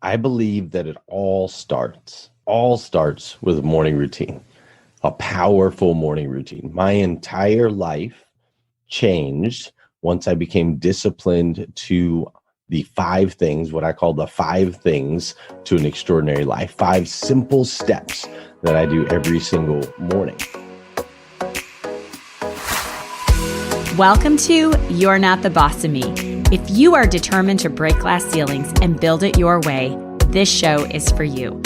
I believe that it all starts with a morning routine, a powerful morning routine. My entire life changed once I became disciplined to the 5 things, what I call the 5 things to an extraordinary life, 5 simple steps that I do every single morning. Welcome to You're Not the Boss of Me. If you are determined to break glass ceilings and build it your way, this show is for you.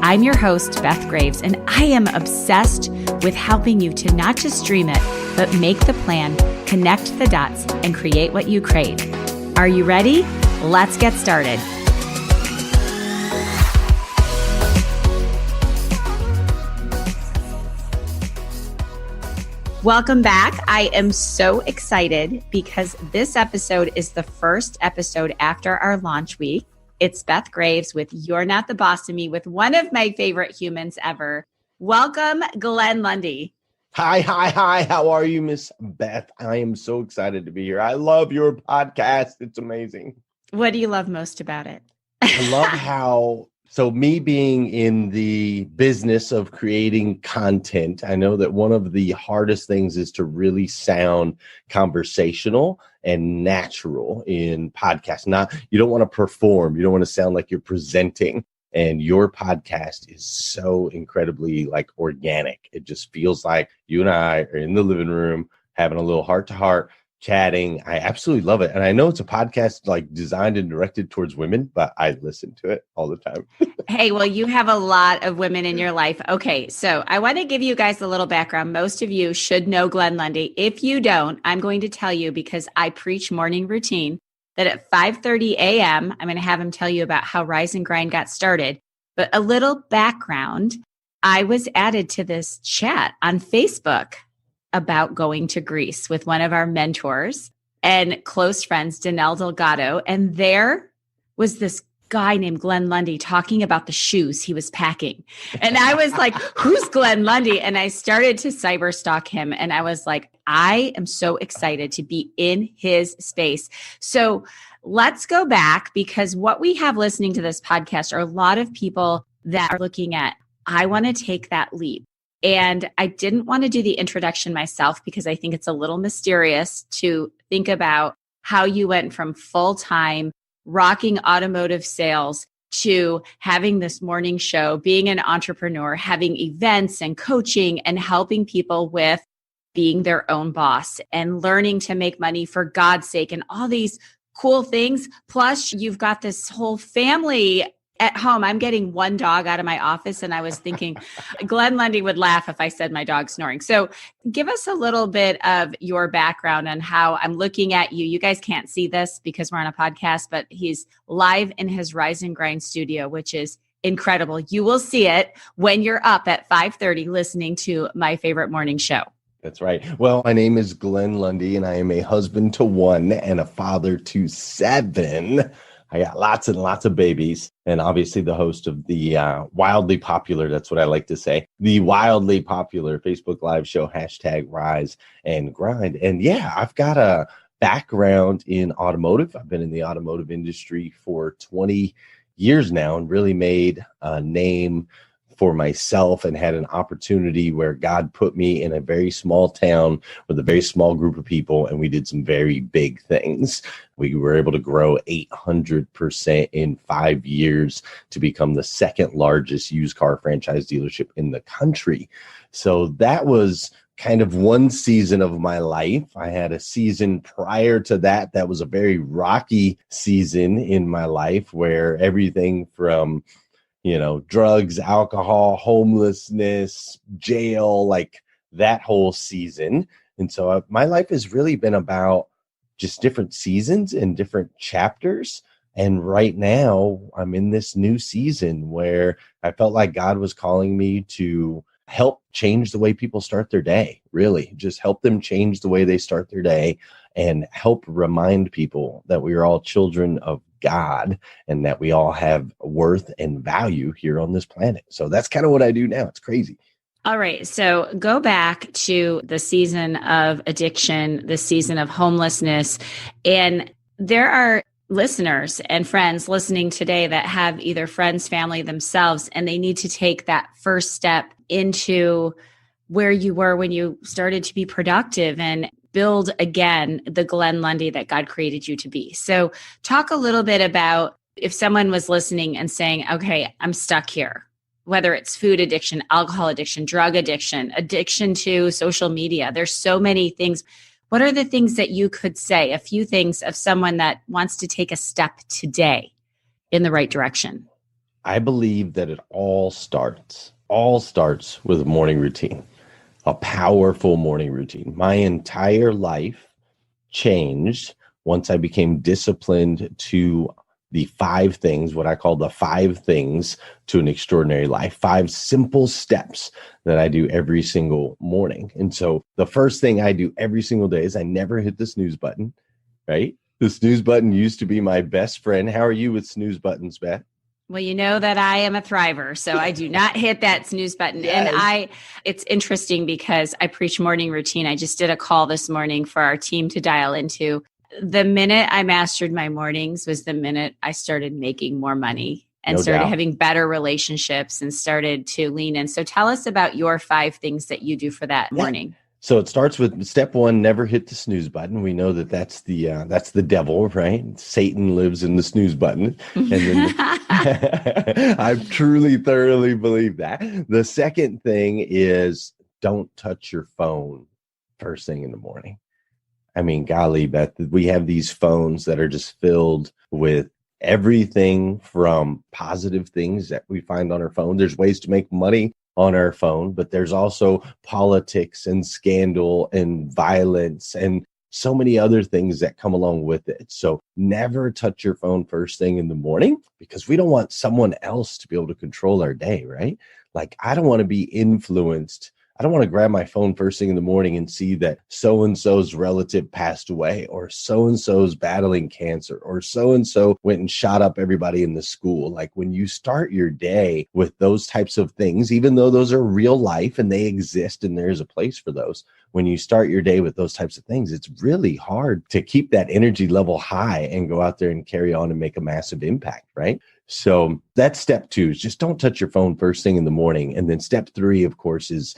I'm your host, Beth Graves, and I am obsessed with helping you to not just dream it, but make the plan, connect the dots, and create what you crave. Are you ready? Let's get started. Welcome back. I am so excited because this episode is the first episode after our launch week. It's Beth Graves with You're Not the Boss of Me with one of my favorite humans ever. Welcome, Glenn Lundy. Hi. How are you, Miss Beth? I am so excited to be here. I love your podcast. It's amazing. What do you love most about it? I love so me being in the business of creating content, I know that one of the hardest things is to really sound conversational and natural in podcasts. You don't want to perform. You don't want to sound like you're presenting. And your podcast is so incredibly organic. It just feels like you and I are in the living room having a little heart-to-heart chatting. I absolutely love it. And I know it's a podcast designed and directed towards women, but I listen to it all the time. Hey, well, you have a lot of women in your life. Okay, so I want to give you guys a little background. Most of you should know Glenn Lundy. If you don't, I'm going to tell you because I preach morning routine that at 5:30 a.m., I'm going to have him tell you about how Rise and Grind got started. But a little background, I was added to this chat on Facebook about going to Greece with one of our mentors and close friends, Danelle Delgado. And there was this guy named Glenn Lundy talking about the shoes he was packing. And I was like, who's Glenn Lundy? And I started to cyber stalk him. And I was like, I am so excited to be in his space. So let's go back because what we have listening to this podcast are a lot of people that are looking at, I want to take that leap. And I didn't want to do the introduction myself because I think it's a little mysterious to think about how you went from full-time rocking automotive sales to having this morning show, being an entrepreneur, having events and coaching and helping people with being their own boss and learning to make money for God's sake and all these cool things. Plus, you've got this whole family at home. I'm getting one dog out of my office, and I was thinking Glenn Lundy would laugh if I said my dog's snoring. So give us a little bit of your background on how I'm looking at you. You guys can't see this because we're on a podcast, but he's live in his Rise and Grind studio, which is incredible. You will see it when you're up at 5:30 listening to my favorite morning show. That's right. Well, my name is Glenn Lundy, and I am a husband to 1 and a father to 7. I got lots and lots of babies, and obviously the host of the wildly popular, that's what I like to say, the wildly popular Facebook Live show, #Rise and Grind. And yeah, I've got a background in automotive. I've been in the automotive industry for 20 years now and really made a name for myself and had an opportunity where God put me in a very small town with a very small group of people, and we did some very big things. We were able to grow 800% in 5 years to become the second largest used car franchise dealership in the country. So that was kind of one season of my life. I had a season prior to that that was a very rocky season in my life where everything from drugs, alcohol, homelessness, jail, that whole season. And so my life has really been about just different seasons and different chapters. And right now I'm in this new season where I felt like God was calling me to help change the way people start their day, really just help them change the way they start their day and help remind people that we are all children of God and that we all have worth and value here on this planet. So that's kind of what I do now. It's crazy. All right. So go back to the season of addiction, the season of homelessness. And there are listeners and friends listening today that have either friends, family themselves, and they need to take that first step into where you were when you started to be productive and build again the Glenn Lundy that God created you to be. So talk a little bit about if someone was listening and saying, okay, I'm stuck here, whether it's food addiction, alcohol addiction, drug addiction, addiction to social media. There's so many things. What are the things that you could say, a few things of someone that wants to take a step today in the right direction? I believe that it all starts with a morning routine, a powerful morning routine. My entire life changed once I became disciplined to the 5 things, what I call the 5 things to an extraordinary life, 5 simple steps that I do every single morning. And so the first thing I do every single day is I never hit the snooze button, right? The snooze button used to be my best friend. How are you with snooze buttons, Beth? Well, you know that I am a thriver, so I do not hit that snooze button. Yes. And it's interesting because I preach morning routine. I just did a call this morning for our team to dial into. The minute I mastered my mornings was the minute I started making more money and started having better relationships and started to lean in. So tell us about your 5 things that you do for that morning. So it starts with step 1, never hit the snooze button. We know that that's the devil, right? Satan lives in the snooze button. And then I truly, thoroughly believe that. The second thing is don't touch your phone first thing in the morning. I mean, golly, Beth, we have these phones that are just filled with everything from positive things that we find on our phone. There's ways to make money on our phone, but there's also politics and scandal and violence and so many other things that come along with it. So never touch your phone first thing in the morning because we don't want someone else to be able to control our day, right? Like, I don't want to be influenced. I don't want to grab my phone first thing in the morning and see that so-and-so's relative passed away or so-and-so's battling cancer or so-and-so went and shot up everybody in the school. Like, when you start your day with those types of things, even though those are real life and they exist and there's a place for those, when you start your day with those types of things, it's really hard to keep that energy level high and go out there and carry on and make a massive impact, right? So that's step 2, is just don't touch your phone first thing in the morning. And then step 3, of course, is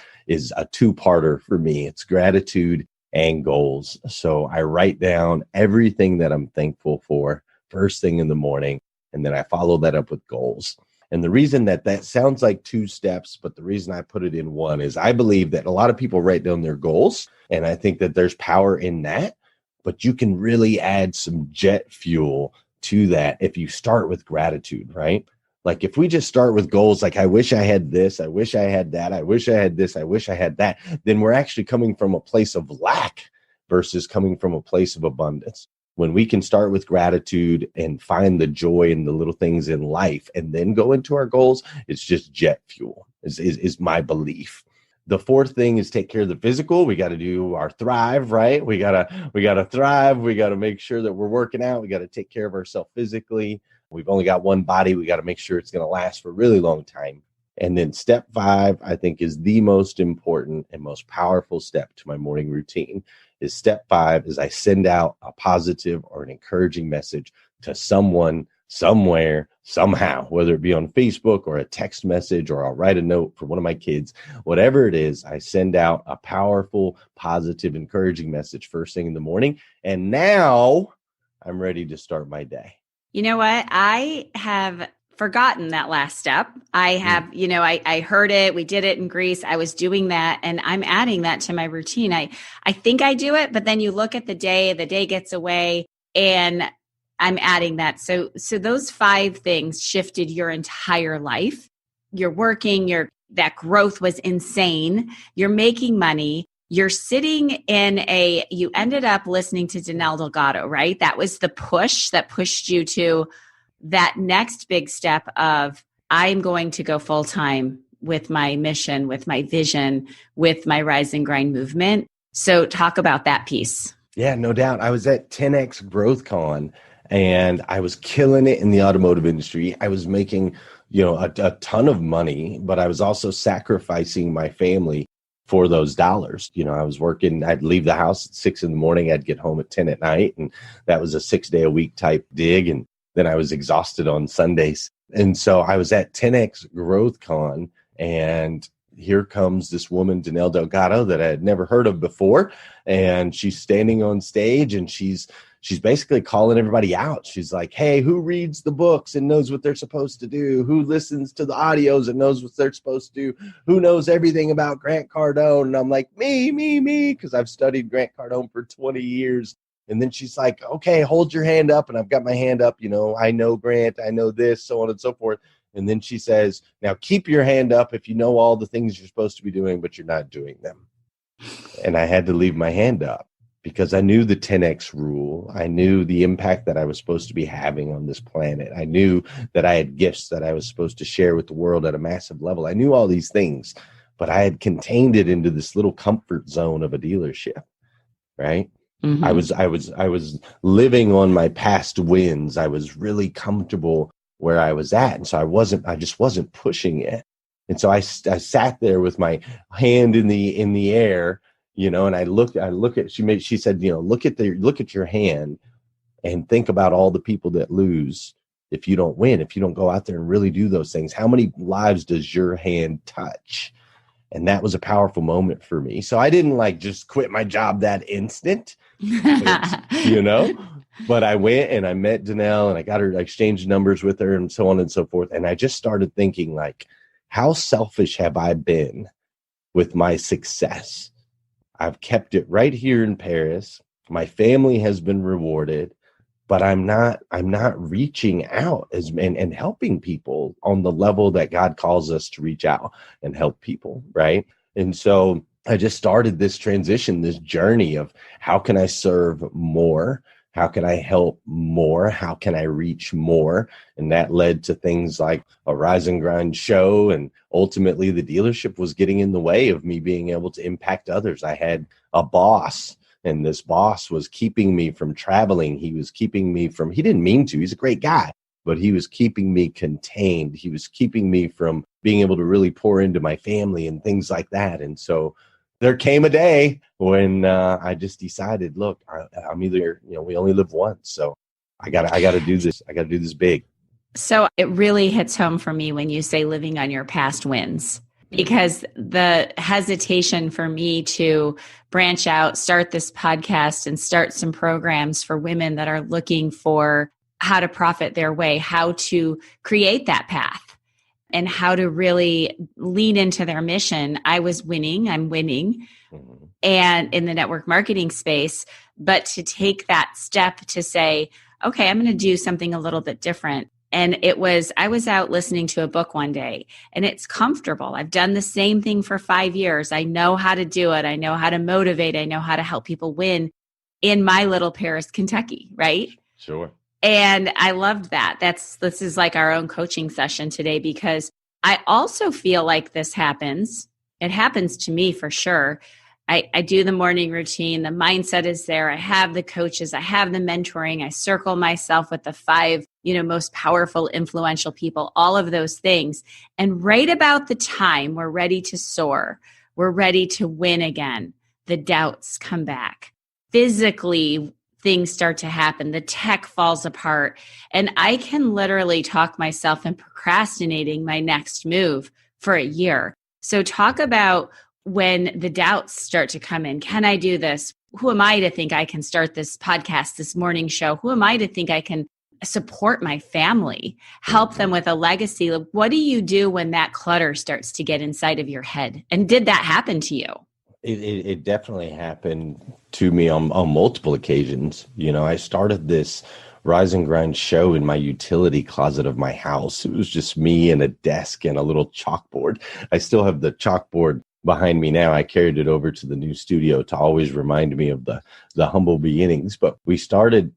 a 2-parter for me. It's gratitude and goals. So I write down everything that I'm thankful for first thing in the morning, and then I follow that up with goals. And the reason that sounds like 2 steps, but the reason I put it in 1 is I believe that a lot of people write down their goals, and I think that there's power in that, but you can really add some jet fuel to that if you start with gratitude, right? Like, if we just start with goals, like, I wish I had this, I wish I had that, I wish I had this, I wish I had that, then we're actually coming from a place of lack versus coming from a place of abundance. When we can start with gratitude and find the joy in the little things in life and then go into our goals, it's just jet fuel, is my belief. The 4th thing is take care of the physical. We got to do our thrive, right? We gotta thrive. We got to make sure that we're working out. We got to take care of ourselves physically. We've only got one body. We got to make sure it's going to last for a really long time. And then step 5, I think, is the most important and most powerful step to my morning routine. Is step 5 is I send out a positive or an encouraging message to someone, somewhere, somehow, whether it be on Facebook or a text message, or I'll write a note for one of my kids, whatever it is, I send out a powerful, positive, encouraging message first thing in the morning. And now I'm ready to start my day. You know what? I have forgotten that last step. I have, I heard it. We did it in Greece. I was doing that, and I'm adding that to my routine. I think I do it, but then you look at the day gets away, and I'm adding that. So those 5 things shifted your entire life. You're working, that growth was insane. You're making money. You're sitting you ended up listening to Danelle Delgado, right? That was the push that pushed you to that next big step of, I'm going to go full time with my mission, with my vision, with my Rise and Grind movement. So talk about that piece. Yeah, no doubt. I was at 10X GrowthCon, and I was killing it in the automotive industry. I was making, a ton of money, but I was also sacrificing my family for those dollars. I was working, I'd leave the house at 6 a.m. I'd get home at 10 at night. And that was a 6-day-a-week type dig. And then I was exhausted on Sundays. And so I was at 10X Growth Con, and here comes this woman, Danelle Delgado, that I had never heard of before. And she's standing on stage, and she's basically calling everybody out. She's like, hey, who reads the books and knows what they're supposed to do? Who listens to the audios and knows what they're supposed to do? Who knows everything about Grant Cardone? And I'm like, me, because I've studied Grant Cardone for 20 years. And then she's like, okay, hold your hand up. And I've got my hand up. I know Grant, I know this, so on and so forth. And then she says, now keep your hand up if you know all the things you're supposed to be doing, but you're not doing them. And I had to leave my hand up because I knew the 10X rule. I knew the impact that I was supposed to be having on this planet. I knew that I had gifts that I was supposed to share with the world at a massive level. I knew all these things, but I had contained it into this little comfort zone of a dealership, right? Mm-hmm. I was living on my past wins. I was really comfortable where I was at. And so I just wasn't pushing it. And so I sat there with my hand in the air, and I look at, she said, look at your hand and think about all the people that lose if you don't win, if you don't go out there and really do those things. How many lives does your hand touch? And that was a powerful moment for me. So I didn't just quit my job that instant, but I went and I met Danelle, and I exchanged numbers with her and so on and so forth. And I just started thinking, how selfish have I been with my success? I've kept it right here in Paris. My family has been rewarded, but I'm not reaching out and helping people on the level that God calls us to reach out and help people, right? And so I just started this transition, this journey of how can I serve more? How can I help more? How can I reach more? And that led to things like a Rise and Grind show. And ultimately, the dealership was getting in the way of me being able to impact others. I had a boss, and this boss was keeping me from traveling. He was keeping me from, he didn't mean to, he's a great guy, but he was keeping me contained. He was keeping me from being able to really pour into my family and things like that. And so there came a day when I just decided, look, I'm either, we only live once. So I gotta do this. I gotta do this big. So it really hits home for me when you say living on your past wins, because the hesitation for me to branch out, start this podcast and start some programs for women that are looking for how to profit their way, how to create that path, and how to really lean into their mission. I'm winning, mm-hmm. and in the network marketing space, but to take that step to say, okay, I'm going to do something a little bit different. And I was out listening to a book one day, and it's comfortable. I've done the same thing for 5 years. I know how to do it. I know how to motivate. I know how to help people win in my little Paris, Kentucky, right? Sure. And I loved that. This is like our own coaching session today, because I also feel like this happens. It happens to me for sure. I do the morning routine. The mindset is there. I have the coaches. I have the mentoring. I circle myself with the 5, most powerful, influential people, all of those things. And right about the time we're ready to soar, we're ready to win again, the doubts come back. Physically, things start to happen. The tech falls apart. And I can literally talk myself into procrastinating my next move for a year. So talk about when the doubts start to come in. Can I do this? Who am I to think I can start this podcast, this morning show? Who am I to think I can support my family, help them with a legacy? What do you do when that clutter starts to get inside of your head? And did that happen to you? It definitely happened to me on multiple occasions. I started this Rise and Grind show in my utility closet of my house. It was just me and a desk and a little chalkboard. I still have the chalkboard behind me now. I carried it over to the new studio to always remind me of the humble beginnings. But I started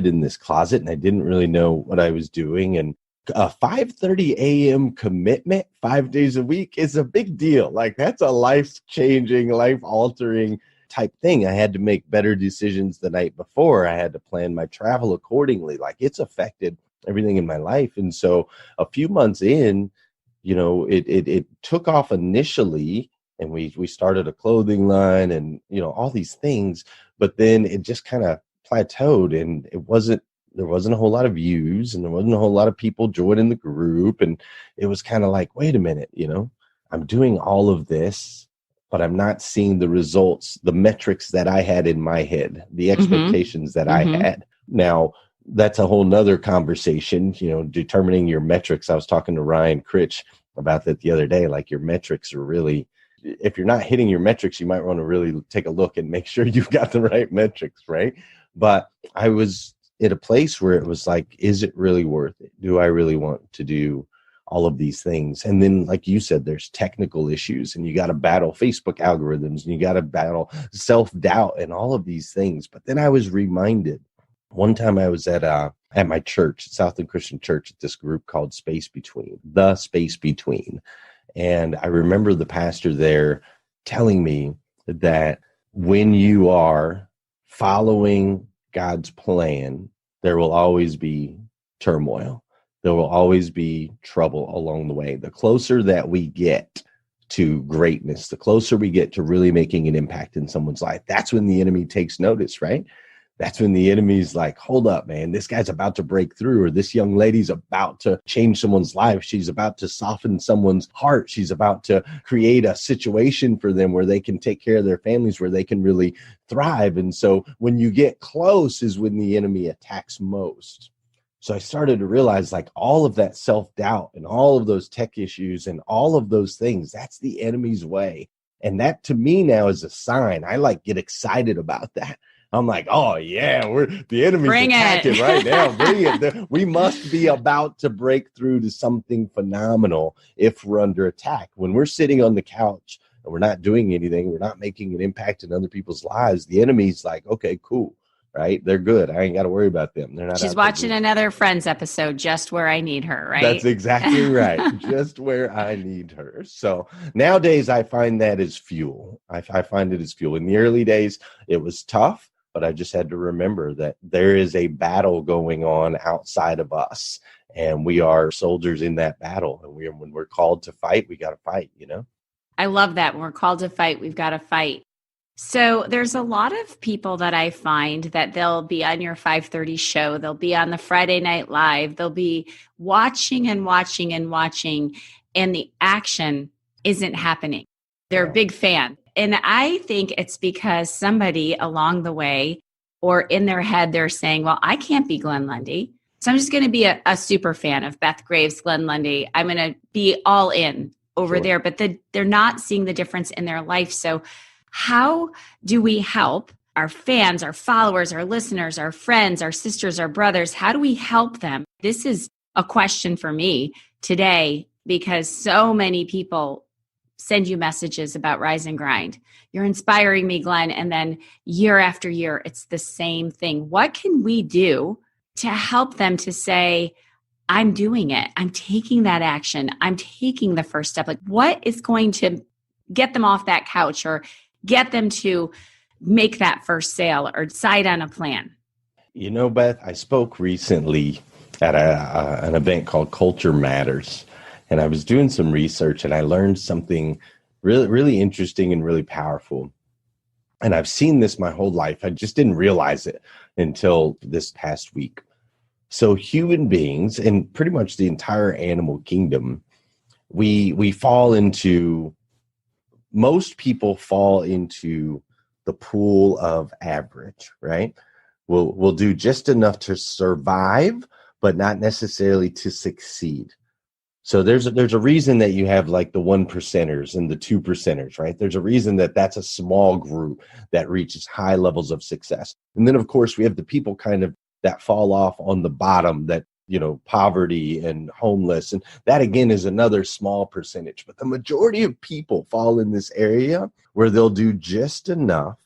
in this closet, and I didn't really know what I was doing. And a 5:30 a.m. commitment 5 days a week is a big deal. That's a life-changing, life-altering type thing. I had to make better decisions the night before. I had to plan my travel accordingly. It's affected everything in my life. And so a few months in, it took off initially and we started a clothing line and, all these things. But then it just kind of plateaued, and there wasn't a whole lot of views, and there wasn't a whole lot of people joining the group. And it was kind of like, wait a minute, I'm doing all of this, but I'm not seeing the results, the metrics that I had in my head, the expectations that I had. Now, that's a whole nother conversation, determining your metrics. I was talking to Ryan Critch about that the other day. Like, your metrics are really, if you're not hitting your metrics, you might want to really take a look and make sure you've got the right metrics, right? But I was at a place where it was like, is it really worth it? Do I really want to do all of these things? And then, like you said, there's technical issues, and you got to battle Facebook algorithms, and you got to battle self-doubt and all of these things. But then I was reminded, one time I was at my church, Southland Christian Church, at this group called The Space Between. And I remember the pastor there telling me that when you are following God's plan, there will always be turmoil. There will always be trouble along the way. The closer that we get to greatness, the closer we get to really making an impact in someone's life, that's when the enemy takes notice, right? That's when the enemy's like, hold up, man, this guy's about to break through, or this young lady's about to change someone's life. She's about to soften someone's heart. She's about to create a situation for them where they can take care of their families, where they can really thrive. And so when you get close is when the enemy attacks most. So I started to realize, like, all of that self-doubt and all of those tech issues and all of those things, that's the enemy's way. And that, to me, now is a sign. I get excited about that. I'm like, oh yeah, the enemy's attacking right now. Bring it. We must be about to break through to something phenomenal if we're under attack. When we're sitting on the couch and we're not doing anything, we're not making an impact in other people's lives, the enemy's like, okay, cool, right? They're good. I ain't got to worry about them. They're not. She's watching another Friends episode, just where I need her, right? That's exactly right. Just where I need her. So nowadays I find that as fuel. I find it as fuel. In the early days, it was tough. But I just had to remember that there is a battle going on outside of us, and we are soldiers in that battle. And when we're called to fight, we got to fight, I love that. When we're called to fight, we've got to fight. So there's a lot of people that I find that they'll be on your 5:30 show. They'll be on the Friday Night Live. They'll be watching and watching and watching, and the action isn't happening. They're a big fan. And I think it's because somebody along the way, or in their head, they're saying, well, I can't be Glenn Lundy, so I'm just going to be a super fan of Beth Graves, Glenn Lundy. I'm going to be all in over there, but they're not seeing the difference in their life. So how do we help our fans, our followers, our listeners, our friends, our sisters, our brothers? How do we help them? This is a question for me today, because so many people send you messages about Rise and Grind. You're inspiring me, Glenn. And then year after year, it's the same thing. What can we do to help them to say, I'm doing it. I'm taking that action. I'm taking the first step. Like, what is going to get them off that couch or get them to make that first sale or decide on a plan? Beth, I spoke recently at an event called Culture Matters. And I was doing some research, and I learned something really, really interesting and really powerful. And I've seen this my whole life. I just didn't realize it until this past week. So human beings, and pretty much the entire animal kingdom, most people fall into the pool of average, right? We'll do just enough to survive, but not necessarily to succeed. So there's a reason that you have like the 1%ers and the 2%ers, right? There's a reason that that's a small group that reaches high levels of success. And then, of course, we have the people kind of that fall off on the bottom, that, poverty and homeless. And that, again, is another small percentage. But the majority of people fall in this area where they'll do just enough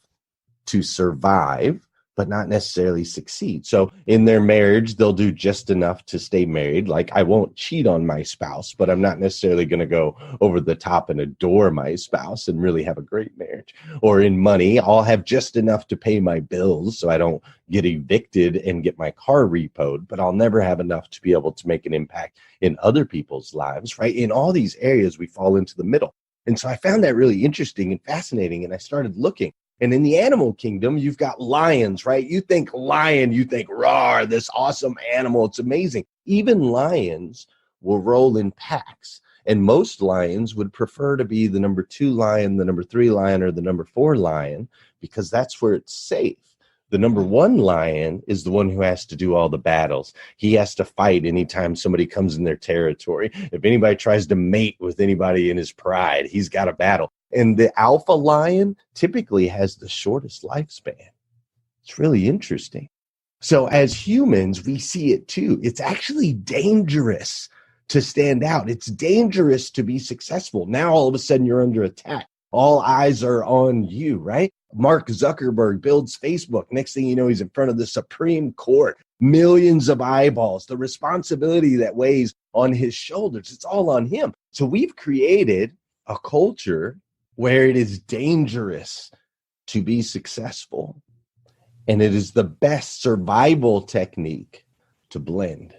to survive, but not necessarily succeed. So in their marriage, they'll do just enough to stay married. Like, I won't cheat on my spouse, but I'm not necessarily going to go over the top and adore my spouse and really have a great marriage. Or in money, I'll have just enough to pay my bills so I don't get evicted and get my car repoed, but I'll never have enough to be able to make an impact in other people's lives, right? In all these areas, we fall into the middle. And so I found that really interesting and fascinating. And I started looking. And in the animal kingdom, you've got lions, right? You think lion, you think roar, this awesome animal. It's amazing. Even lions will roll in packs. And most lions would prefer to be the number 2 lion, the number 3 lion, or the number 4 lion, because that's where it's safe. The number 1 lion is the one who has to do all the battles. He has to fight anytime somebody comes in their territory. If anybody tries to mate with anybody in his pride, he's got a battle. And the alpha lion typically has the shortest lifespan. It's really interesting. So as humans, we see it too. It's actually dangerous to stand out. It's dangerous to be successful. Now, all of a sudden, you're under attack. All eyes are on you, right? Mark Zuckerberg builds Facebook. Next thing you know, he's in front of the Supreme Court. Millions of eyeballs, the responsibility that weighs on his shoulders, it's all on him. So we've created a culture where it is dangerous to be successful. And it is the best survival technique to blend.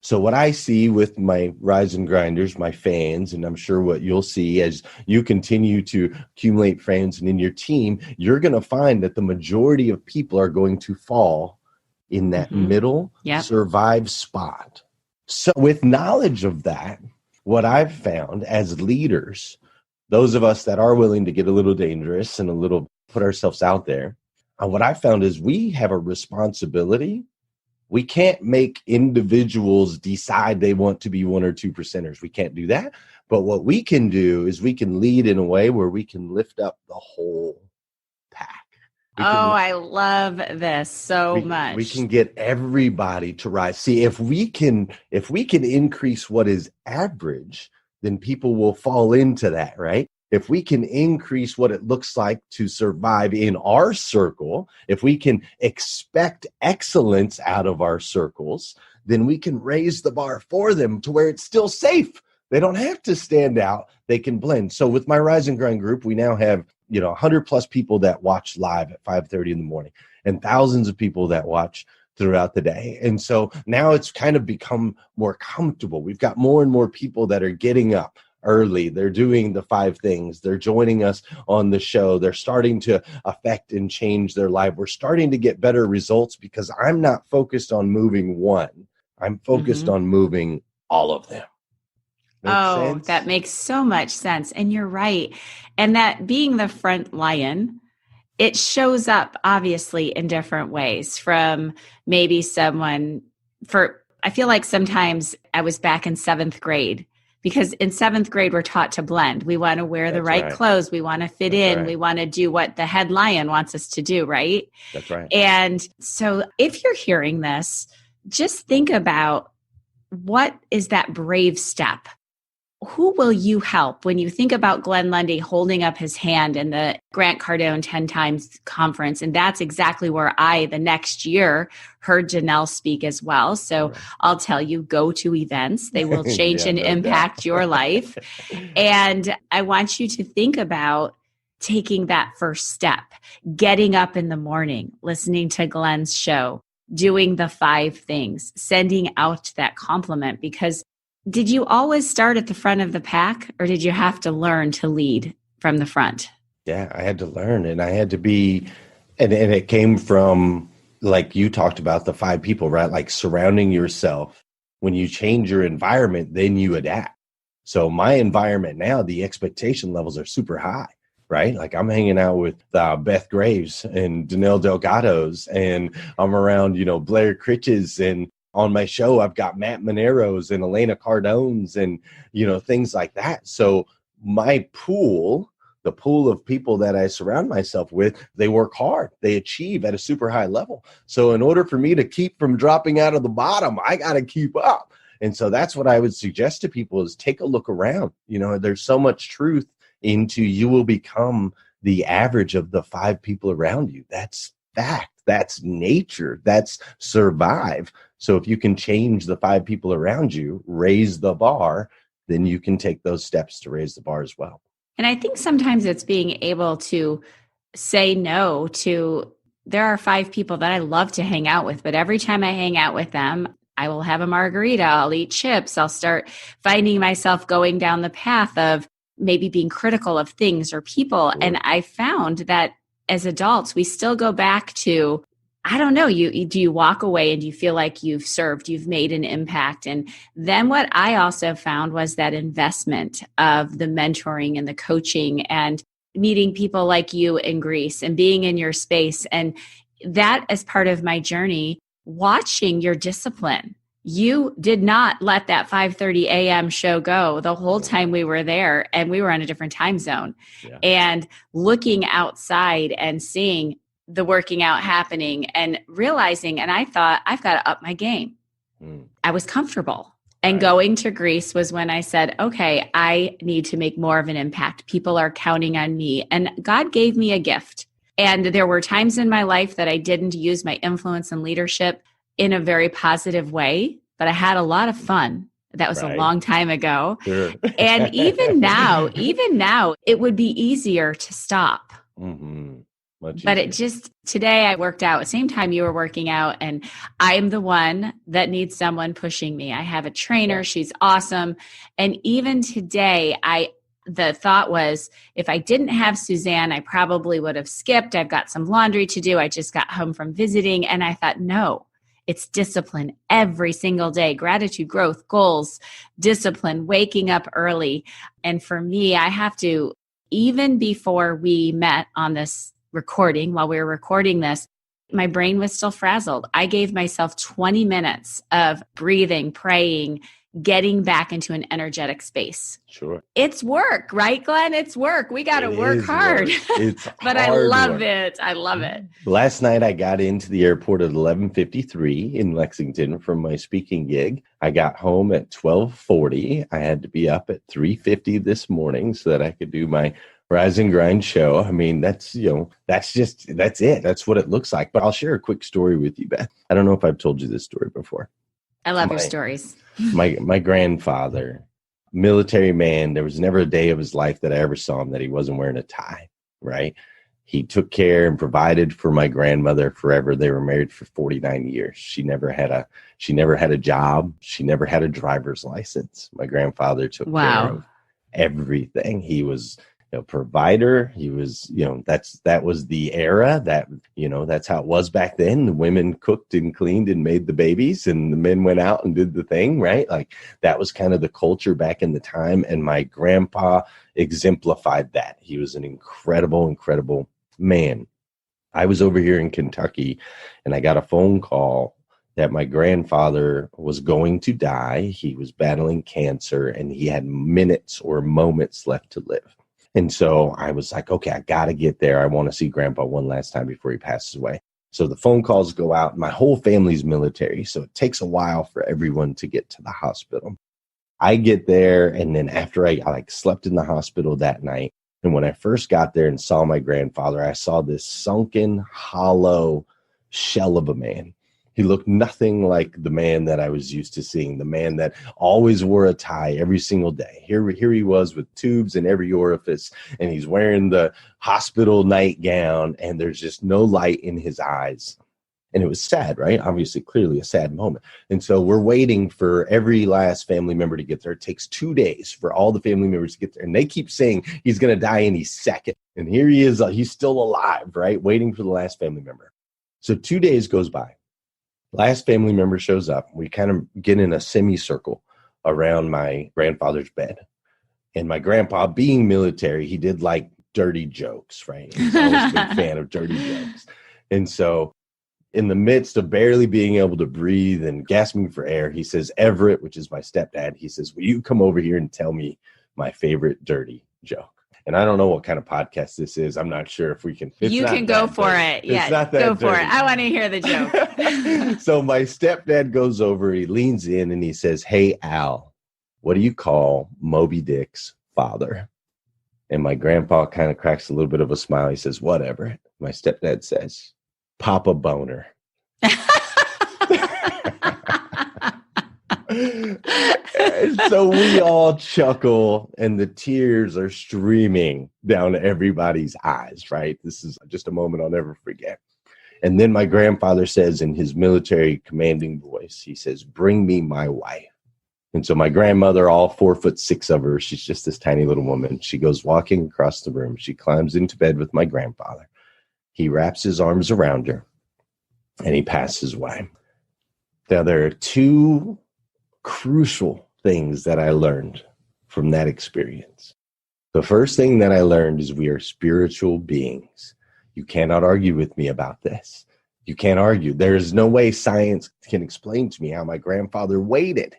So what I see with my Rise and Grinders, my fans, and I'm sure what you'll see as you continue to accumulate fans and in your team, you're going to find that the majority of people are going to fall in that middle survive spot. So with knowledge of that, what I've found as leaders, those of us that are willing to get a little dangerous and a little put ourselves out there, what I found is we have a responsibility. We can't make individuals decide they want to be 1 or 2 percenters. We can't do that. But what we can do is we can lead in a way where we can lift up the whole pack. I love this so much. We can get everybody to rise. See, if we can increase what is average, then people will fall into that, right? If we can increase what it looks like to survive in our circle, if we can expect excellence out of our circles, then we can raise the bar for them to where it's still safe. They don't have to stand out. They can blend. So with my Rise and Grind group, we now have 100 plus people that watch live at 5:30 in the morning and thousands of people that watch throughout the day. And so now it's kind of become more comfortable. We've got more and more people that are getting up early. They're doing the 5 things. They're joining us on the show. They're starting to affect and change their life. We're starting to get better results because I'm not focused on moving one. I'm focused on moving all of them. Make sense? That makes so much sense. And you're right. And that being the front lion, it shows up obviously in different ways from maybe I feel like sometimes I was back in 7th grade. Because in 7th grade, we're taught to blend. We want to wear the right clothes. We want to fit in. Right. We want to do what the head lion wants us to do, right? That's right. And so if you're hearing this, just think about what is that brave step? Who will you help when you think about Glenn Lundy holding up his hand in the Grant Cardone 10 Times conference? And that's exactly where the next year, heard Janelle speak as well. So I'll tell you, go to events. They will change and impact your life. And I want you to think about taking that first step, getting up in the morning, listening to Glenn's show, doing the 5 things, sending out that compliment. Because did you always start at the front of the pack, or did you have to learn to lead from the front? Yeah, I had to learn, and I had to be, and it came from, like you talked about, the 5 people, right? Like surrounding yourself. When you change your environment, then you adapt. So my environment now, the expectation levels are super high, right? Like I'm hanging out with Beth Graves and Danelle Delgado's, and I'm around, Blair Critches, and on my show, I've got Matt Monero's and Elena Cardone's and, things like that. So my pool, the pool of people that I surround myself with, they work hard. They achieve at a super high level. So in order for me to keep from dropping out of the bottom, I got to keep up. And so that's what I would suggest to people is take a look around. There's so much truth into you will become the average of the 5 people around you. That's fact. That's nature. That's survive. So if you can change the 5 people around you, raise the bar, then you can take those steps to raise the bar as well. And I think sometimes it's being able to say no to, there are 5 people that I love to hang out with, but every time I hang out with them, I will have a margarita, I'll eat chips, I'll start finding myself going down the path of maybe being critical of things or people. And I found that as adults, we still go back to, I don't know, do you walk away and you feel like you've served, you've made an impact? And then what I also found was that investment of the mentoring and the coaching and meeting people like you in Greece and being in your space. And that as part of my journey, watching your discipline. You did not let that 5:30 a.m. show go the whole time we were there, and we were on a different time zone. Yeah. And looking outside and seeing the working out happening and realizing, and I thought, I've got to up my game. I was comfortable. And going to Greece was when I said, okay, I need to make more of an impact. People are counting on me. And God gave me a gift. And there were times in my life that I didn't use my influence and leadership in a very positive way, but I had a lot of fun. That was a long time ago. Sure. And even now, it would be easier to stop. But it just, today I worked out, same time you were working out, and I'm the one that needs someone pushing me. I have a trainer. She's awesome. And even today, the thought was, if I didn't have Suzanne, I probably would have skipped. I've got some laundry to do. I just got home from visiting. And I thought, no, it's discipline every single day, gratitude, growth, goals, discipline, waking up early. And for me, I have to, even before we met on this recording, while we were recording this, my brain was still frazzled. I gave myself 20 minutes of breathing, praying, getting back into an energetic space. Sure. It's work, right, Glenn? It's work. We got to work hard. It's but I love it. I love it. Last night, I got into the airport at 11:53 in Lexington from my speaking gig. I got home at 12:40. I had to be up at 3:50 this morning so that I could do my Rise and Grind show. I mean, that's it. That's what it looks like. But I'll share a quick story with you, Beth. I don't know if I've told you this story before. I love your stories. My grandfather, military man, there was never a day of his life that I ever saw him that he wasn't wearing a tie, right? He took care and provided for my grandmother forever. They were married for 49 years. She never had a job. She never had a driver's license. My grandfather took care of everything. He was provider. He was, that was the era that, that's how it was back then. The women cooked and cleaned and made the babies, and the men went out and did the thing, right? Like that was kind of the culture back in the time. And my grandpa exemplified that. He was an incredible, incredible man. I was over here in Kentucky and I got a phone call that my grandfather was going to die. He was battling cancer and he had minutes or moments left to live. And so I was like, okay, I got to get there. I want to see Grandpa one last time before he passes away. So the phone calls go out. My whole family's military, so it takes a while for everyone to get to the hospital. I get there, and then after I slept in the hospital that night, and when I first got there and saw my grandfather, I saw this sunken, hollow shell of a man. He looked nothing like the man that I was used to seeing, the man that always wore a tie every single day. Here he was with tubes in every orifice, and he's wearing the hospital nightgown, and there's just no light in his eyes. And it was sad, right? Obviously, clearly a sad moment. And so we're waiting for every last family member to get there. It takes 2 days for all the family members to get there. And they keep saying he's going to die any second. And here he is. He's still alive, right? Waiting for the last family member. So 2 days goes by. Last family member shows up. We kind of get in a semicircle around my grandfather's bed. And my grandpa, being military, he did like dirty jokes, right? He's always been a fan of dirty jokes. And so in the midst of barely being able to breathe and gasping for air, he says, Everett, which is my stepdad, he says, will you come over here and tell me my favorite dirty joke? And I don't know what kind of podcast this is. I'm not sure if we can. You can go for it. Yeah, go for it. I want to hear the joke. So my stepdad goes over, he leans in and he says, hey, Al, what do you call Moby Dick's father? And my grandpa kind of cracks a little bit of a smile. He says, whatever. My stepdad says, Papa Boner. So we all chuckle and the tears are streaming down everybody's eyes, right? This is just a moment I'll never forget. And then my grandfather says in his military commanding voice, he says, bring me my wife. And so my grandmother, all 4'6" of her, she's just this tiny little woman. She goes walking across the room. She climbs into bed with my grandfather. He wraps his arms around her and he passes away. Now, there are two crucial things that I learned from that experience. The first thing that I learned is we are spiritual beings. You cannot argue with me about this. You can't argue. There is no way science can explain to me how my grandfather waited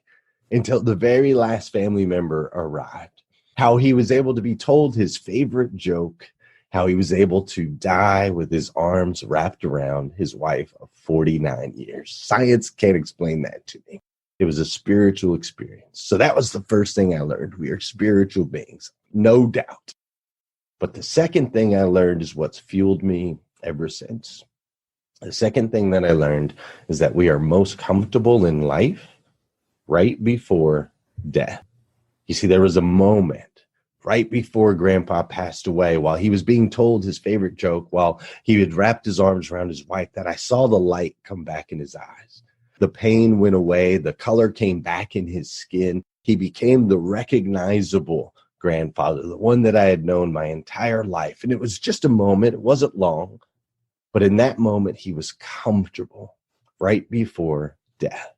until the very last family member arrived, how he was able to be told his favorite joke, how he was able to die with his arms wrapped around his wife of 49 years. Science can't explain that to me. It was a spiritual experience. So that was the first thing I learned. We are spiritual beings, no doubt. But the second thing I learned is what's fueled me ever since. The second thing that I learned is that we are most comfortable in life right before death. You see, there was a moment right before Grandpa passed away, while he was being told his favorite joke, while he had wrapped his arms around his wife, that I saw the light come back in his eyes. The pain went away. The color came back in his skin. He became the recognizable grandfather, the one that I had known my entire life. And it was just a moment. It wasn't long. But in that moment, he was comfortable right before death.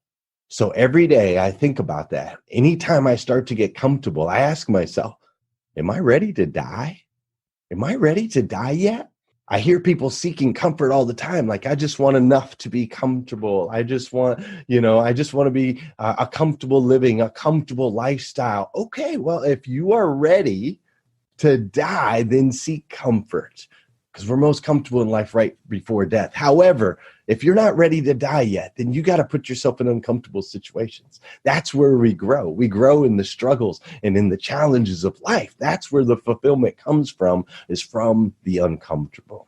So every day I think about that. Anytime I start to get comfortable, I ask myself, am I ready to die? Am I ready to die yet? I hear people seeking comfort all the time. Like, I just want enough to be comfortable. I just want to be a comfortable living, a comfortable lifestyle. Okay, well, if you are ready to die, then seek comfort, because we're most comfortable in life right before death. However, if you're not ready to die yet, then you got to put yourself in uncomfortable situations. That's where we grow. We grow in the struggles and in the challenges of life. That's where the fulfillment comes from, is from the uncomfortable.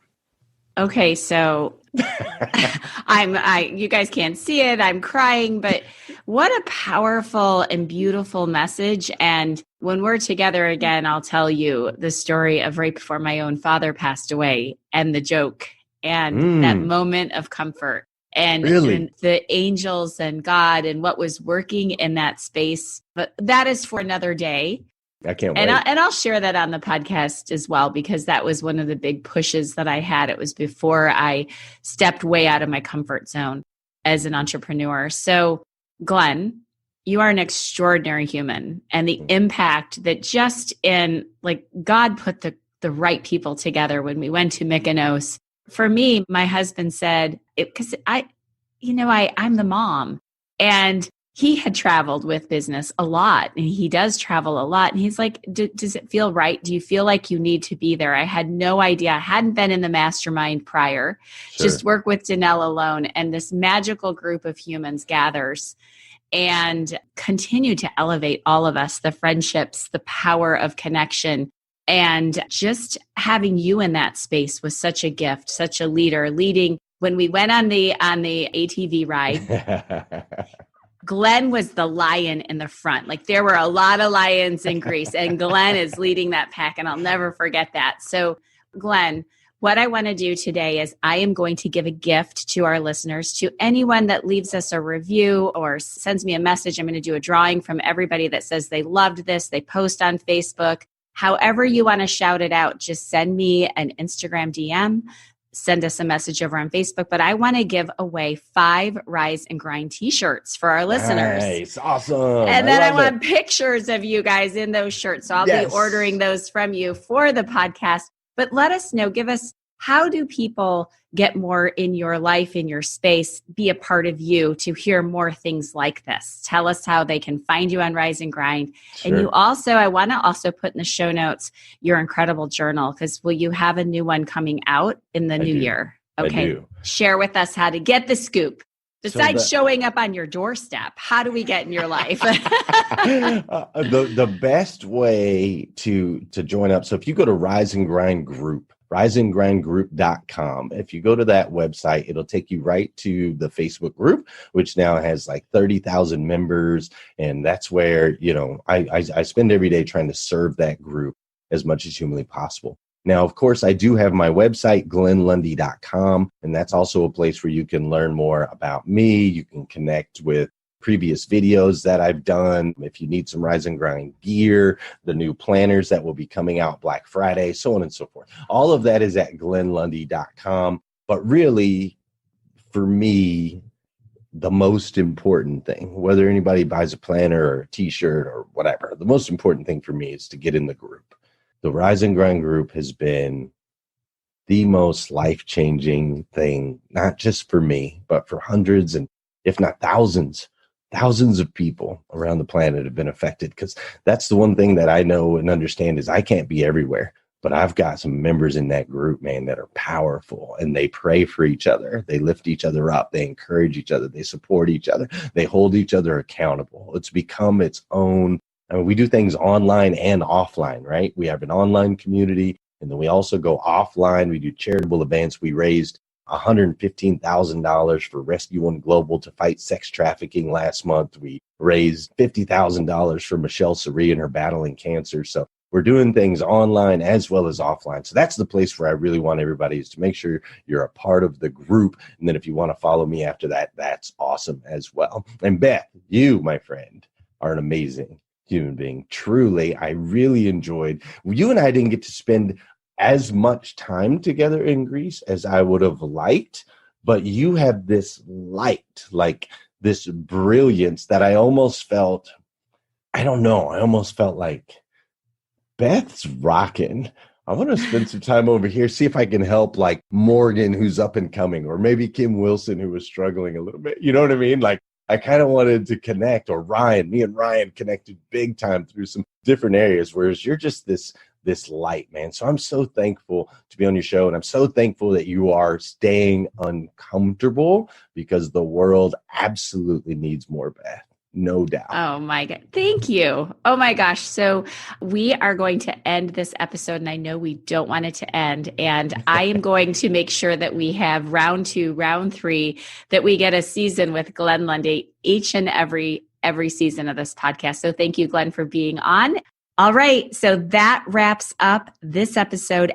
Okay, so you guys can't see it. I'm crying, but what a powerful and beautiful message. And when we're together again, I'll tell you the story of right before my own father passed away, and the joke and that moment of comfort and, Really? and the angels and God and what was working in that space. But that is for another day. I can't wait. And I'll share that on the podcast as well, because that was one of the big pushes that I had. It was before I stepped way out of my comfort zone as an entrepreneur. So, Glenn, you are an extraordinary human, and the impact that just in, like, God put the right people together when we went to Mykonos. For me, my husband said, because I'm the mom, and he had traveled with business a lot, and he does travel a lot. And he's like, does it feel right? Do you feel like you need to be there? I had no idea. I hadn't been in the mastermind prior, just work with Danelle alone. And this magical group of humans gathers and continue to elevate all of us, the friendships, the power of connection. And just having you in that space was such a gift, such a leader, leading. When we went on the ATV ride, Glenn was the lion in the front. Like, there were a lot of lions in Greece, and Glenn is leading that pack, and I'll never forget that. So, Glenn, what I want to do today is I am going to give a gift to our listeners, to anyone that leaves us a review or sends me a message. I'm going to do a drawing from everybody that says they loved this. They post on Facebook. However you want to shout it out, just send me an Instagram DM, send us a message over on Facebook. But I want to give away 5 Rise and Grind t-shirts for our listeners. Nice. Awesome. And then I want pictures of you guys in those shirts. So I'll be ordering those from you for the podcast. But let us know, give us, how do people get more in your life, in your space, be a part of you to hear more things like this? Tell us how they can find you on Rise and Grind. Sure. And you also, I want to also put in the show notes your incredible journal, because will you have a new one coming out in the new year? Okay. Share with us how to get the scoop. Besides showing up on your doorstep, how do we get in your life? The best way to join up. So if you go to Rise and Grind Group, riseandgrindgroup.com. If you go to that website, it'll take you right to the Facebook group, which now has like 30,000 members. And that's where, I spend every day trying to serve that group as much as humanly possible. Now, of course, I do have my website, glennlundy.com, and that's also a place where you can learn more about me. You can connect with previous videos that I've done. If you need some Rise and Grind gear, the new planners that will be coming out Black Friday, so on and so forth. All of that is at glennlundy.com. But really, for me, the most important thing, whether anybody buys a planner or a t-shirt or whatever, the most important thing for me is to get in the group. The Rise and Grind group has been the most life-changing thing, not just for me, but for hundreds and if not thousands of people around the planet have been affected. Because that's the one thing that I know and understand is I can't be everywhere. But I've got some members in that group, man, that are powerful, and they pray for each other. They lift each other up. They encourage each other. They support each other. They hold each other accountable. It's become its own. I mean, we do things online and offline, right? We have an online community, and then we also go offline. We do charitable events. We raised $115,000 for Rescue One Global to fight sex trafficking last month. We raised $50,000 for Michelle Suri and her battling cancer. So we're doing things online as well as offline. So that's the place where I really want everybody is to make sure you're a part of the group. And then if you want to follow me after that, that's awesome as well. And Beth, you, my friend, are an amazing human being. Truly, I really enjoyed. You and I didn't get to spend as much time together in Greece as I would have liked, but you have this light, like this brilliance that I almost felt, I don't know, I almost felt like, Beth's rocking. I want to spend some time over here, see if I can help like Morgan, who's up and coming, or maybe Kim Wilson, who was struggling a little bit. You know what I mean? Like I kind of wanted to connect, or Ryan, me and Ryan connected big time through some different areas, whereas you're just this light, man. So I'm so thankful to be on your show, and I'm so thankful that you are staying uncomfortable because the world absolutely needs more Beth. No doubt. Oh my God. Thank you. Oh my gosh. So we are going to end this episode, and I know we don't want it to end. And I am going to make sure that we have round 2, round 3, that we get a season with Glenn Lundy each and every season of this podcast. So thank you, Glenn, for being on. All right. So that wraps up this episode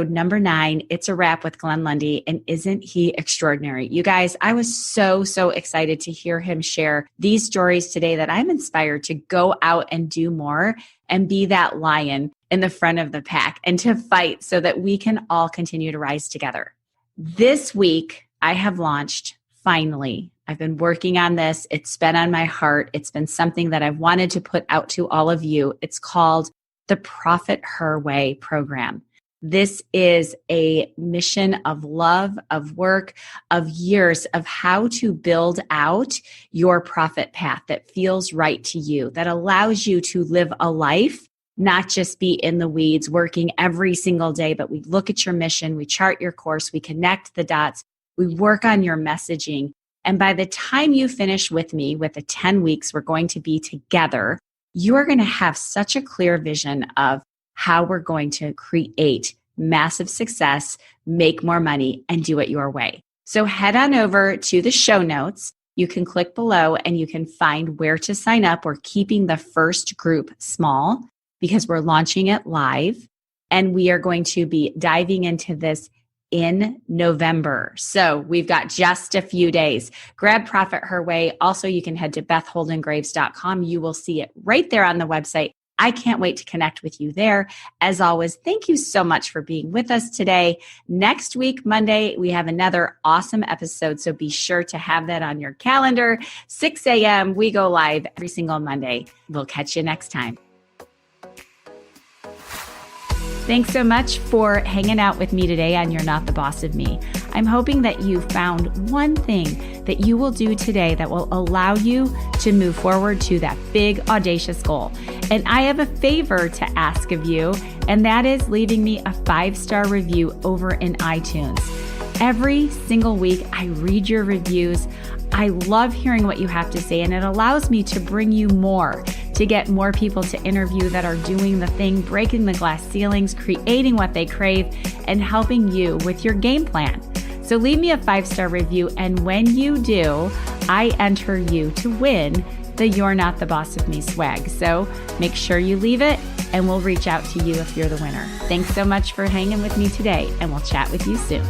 number 9. It's a wrap with Glenn Lundy. And isn't he extraordinary? You guys, I was so excited to hear him share these stories today that I'm inspired to go out and do more and be that lion in the front of the pack and to fight so that we can all continue to rise together. This week, I have launched, finally, I've been working on this. It's been on my heart. It's been something that I've wanted to put out to all of you. It's called the Profit Her Way program. This is a mission of love, of work, of years of how to build out your profit path that feels right to you, that allows you to live a life, not just be in the weeds, working every single day, but we look at your mission, we chart your course, we connect the dots, we work on your messaging. And by the time you finish with me, with the 10 weeks we're going to be together, you are going to have such a clear vision of how we're going to create massive success, make more money, and do it your way. So head on over to the show notes. You can click below and you can find where to sign up. We're keeping the first group small because we're launching it live. And we are going to be diving into this in November. So we've got just a few days. Grab Profit Her Way. Also, you can head to bethholdengraves.com. You will see it right there on the website. I can't wait to connect with you there. As always, thank you so much for being with us today. Next week, Monday, we have another awesome episode. So be sure to have that on your calendar. 6 a.m. We go live every single Monday. We'll catch you next time. Thanks so much for hanging out with me today on You're Not the Boss of Me. I'm hoping that you found one thing that you will do today that will allow you to move forward to that big, audacious goal. And I have a favor to ask of you, and that is leaving me a 5-star review over in iTunes. Every single week, I read your reviews. I love hearing what you have to say, and it allows me to bring you more, to get more people to interview that are doing the thing, breaking the glass ceilings, creating what they crave, and helping you with your game plan. So leave me a 5-star review, and when you do, I enter you to win the You're Not the Boss of Me swag. So make sure you leave it, and we'll reach out to you if you're the winner. Thanks so much for hanging with me today, and we'll chat with you soon.